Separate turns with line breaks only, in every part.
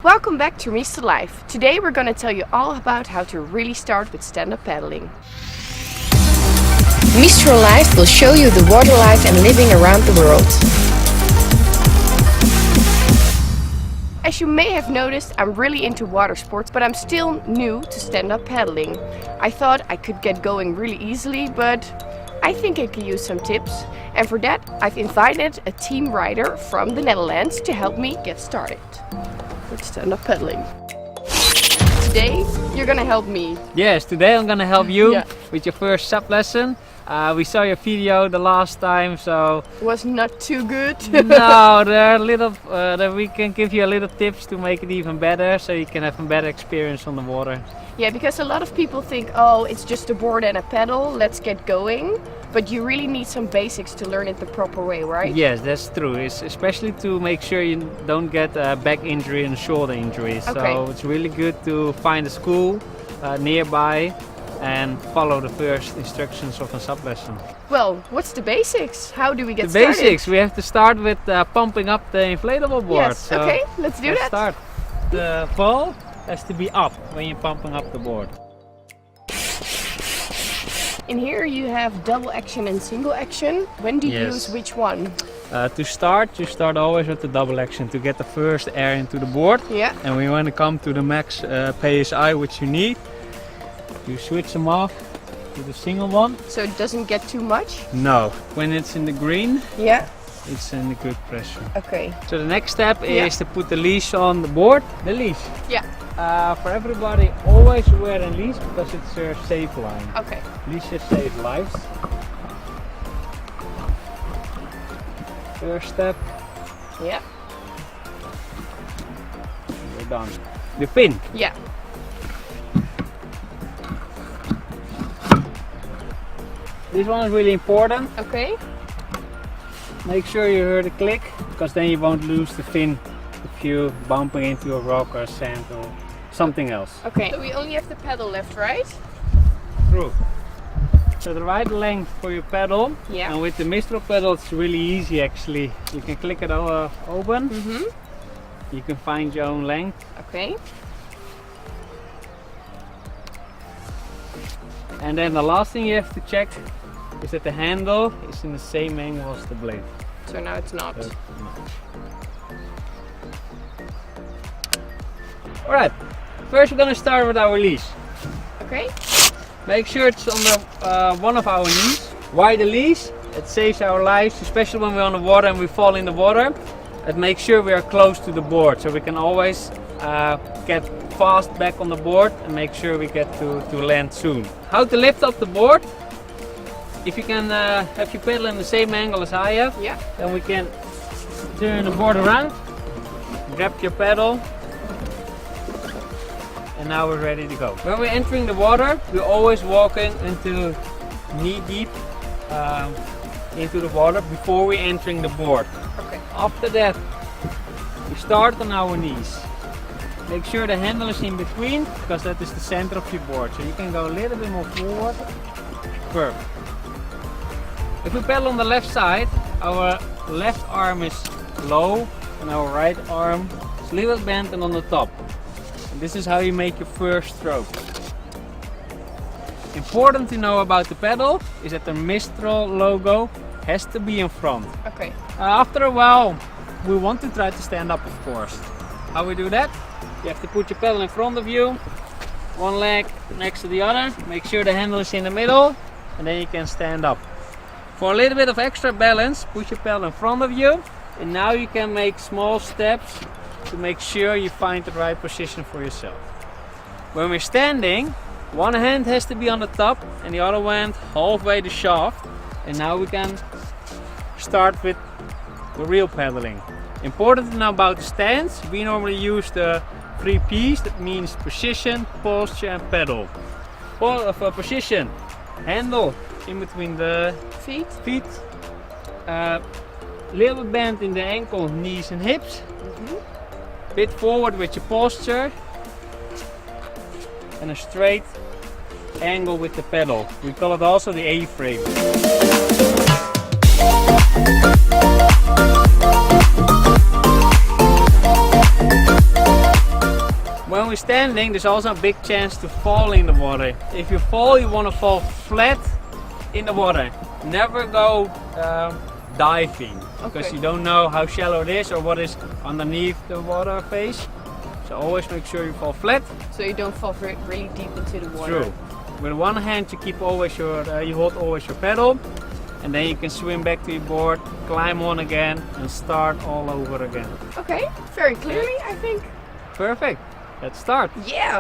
Welcome back to Mistral Life. Today we're going to tell you all about how to really start with stand-up paddling. Mistral Life will show you the water life and living around the world. As you may have noticed, I'm really into water sports, but I'm still new to stand-up paddling. I thought I could get going really easily, but I think I could use some tips. And for that, I've invited a team rider from the Netherlands to help me get started with stand-up paddling. Today, you're gonna help me.
Yes, today I'm gonna help you
Yeah.
with your first SUP lesson. We saw your video the last time, so
Was not too good.
no, there are little that we can give you a little tips to make it even better, so you can have a better experience on the water.
Yeah, because a lot of people think, oh, it's just a board and a pedal, let's get going. But you really need some basics to learn it the proper way, right?
Yes, that's true. It's especially to make sure you don't get a back injury and shoulder injury. So
Okay.
it's really good to find a school nearby and follow the first instructions of a SUP lesson.
Well, what's the basics? How do we get
The
started?
basics, we have to start with pumping up the inflatable board.
Yes,
So
okay, let's do
let's
that.
start. The ball has to be up when you're pumping up the board.
In here you have double action and single action. When do you
Yes.
use which one?
To start, you start always with the double action to get the first air into the board.
Yeah.
And when you want to come to the max PSI which you need, you switch them off to the single one.
So it doesn't get too much?
No, when it's in the green,
Yeah.
it's in the good pressure.
Okay.
So the next step
Yeah.
is to put the leash on the board. The leash.
Yeah.
For everybody, always wear a leash because it's a safe line.
Okay.
Leashes save lives. First step,
Yeah.
we're done. The pin.
Yeah.
This one is really important.
Okay.
Make sure you hear the click, because then you won't lose the fin if you bumping into a rock or sand or something else.
Okay. So we only have the pedal left, right?
True. So the right length for your pedal,
Yeah.
and with the Mistral pedal it's really easy actually. You can click it open,
Mm-hmm.
you can find your own length.
Okay.
And then the last thing you have to check is that the handle is in the same angle as the blade.
So now it's not.
Alright, first we're gonna start with our leash.
Okay.
Make sure it's on the one of our knees. Why the leash? It saves our lives, especially when we're on the water and we fall in the water. It makes sure we are close to the board, so we can always get fast back on the board and make sure we get to land soon. How to lift up the board? If you can have your pedal in the same angle as I have,
Yeah.
then we can turn the board around, grab your pedal, and now we're ready to go. When we're entering the water, we're always walking into knee deep into the water before we're entering the board.
Okay.
After that, we start on our knees. Make sure the handle is in between, because that is the center of your board. So you can go a little bit more forward. Perfect. If we pedal on the left side, our left arm is low and our right arm is a little bent and on the top. And this is how you make your first stroke. Important to know about the pedal is that the Mistral logo has to be in front.
Okay.
After a while, we want to try to stand up, of course. How we do that? You have to put your pedal in front of you, one leg next to the other, make sure the handle is in the middle, and then you can stand up. For a little bit of extra balance, put your pedal in front of you, and now you can make small steps to make sure you find the right position for yourself. When we're standing, one hand has to be on the top and the other hand halfway the shaft, and now we can start with the real pedaling. Important to know about the stance, we normally use the 3 P's, that means position, posture and pedal. For position, handle in between the feet, little bend in the ankle, knees and hips, bit forward with your posture, and a straight angle with the pedal. We call it also the A-frame. we're standing, there's also a big chance to fall in the water. If you fall, you want to fall flat in the water. Never go diving, because
Okay.
you don't know how shallow it is or what is underneath the water face. So always make sure you fall flat.
So you don't fall really deep into the water.
True. With one hand you keep always you hold always your pedal, and then you can swim back to your board, climb on again, and start all over again.
Okay, very clearly, I think.
Perfect. Let's start.
Yeah.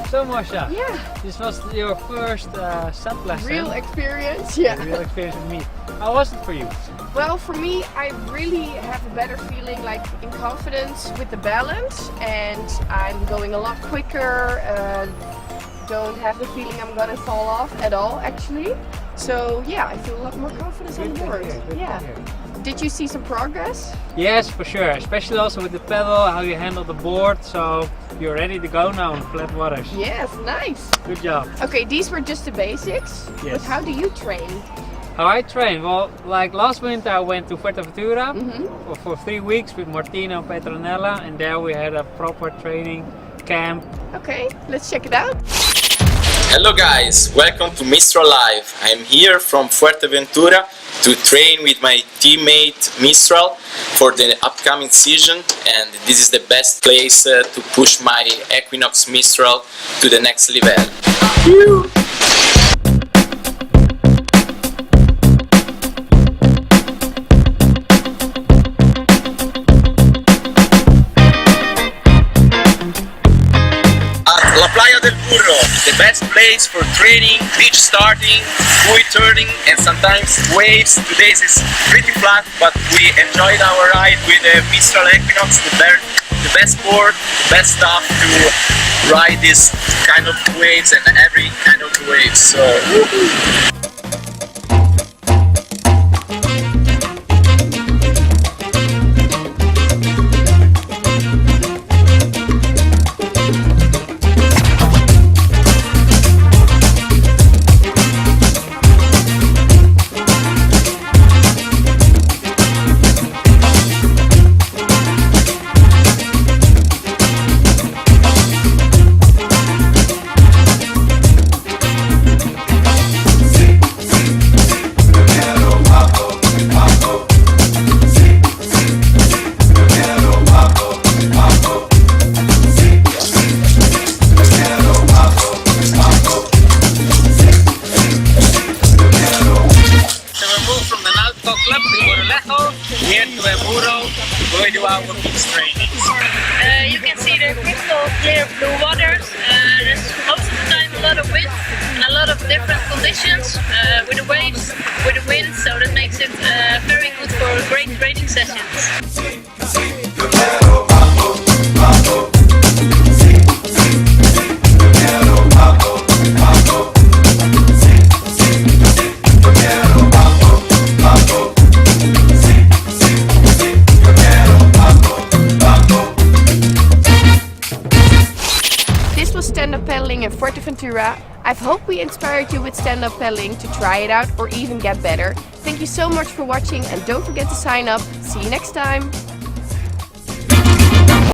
So Masha,
Yeah.
this was your first SUP lesson.
Real experience. Yeah.
Real experience with me. How was it for you?
Well, for me, I really have a better feeling, like in confidence with the balance, and I'm going a lot quicker. Don't have the feeling I'm gonna fall off at all, actually. So yeah, I feel a lot more confidence on
Good to
board.
hear, good to
Yeah.
hear.
Did you see some progress?
Yes, for sure. Especially also with the pedal, how you handle the board. So you're ready to go now on flat waters.
Yes, nice.
Good job.
Okay, these were just the basics.
Yes.
But how do you train?
How I train? Well, like last winter I went to Fuerteventura
Mm-hmm.
for 3 weeks with Martino and Petronella, and there we had a proper training camp.
Okay, let's check it out.
Hello guys, welcome to Mistral Live. I'm here from Fuerteventura to train with my teammate Mistral for the upcoming season, and this is the best place to push my Equinox Mistral to the next level. At La Playa del Burro, the best place for training, beach starting, buoy turning, and sometimes waves. Today is pretty flat, but we enjoyed our ride with the Mistral Equinox, the best board, the best stuff to ride this kind of waves and every kind of waves. So, woohoo! Here to Burro, we do our beach training.
You can see the crystal clear blue waters. There's most of the time a lot of wind and a lot of different conditions with the waves, with the wind, so that makes it very good for great training sessions.
Stand-up paddling in Fuerteventura. I hope we inspired you with stand-up paddling to try it out or even get better. Thank you so much for watching, and don't forget to sign up. See you next time.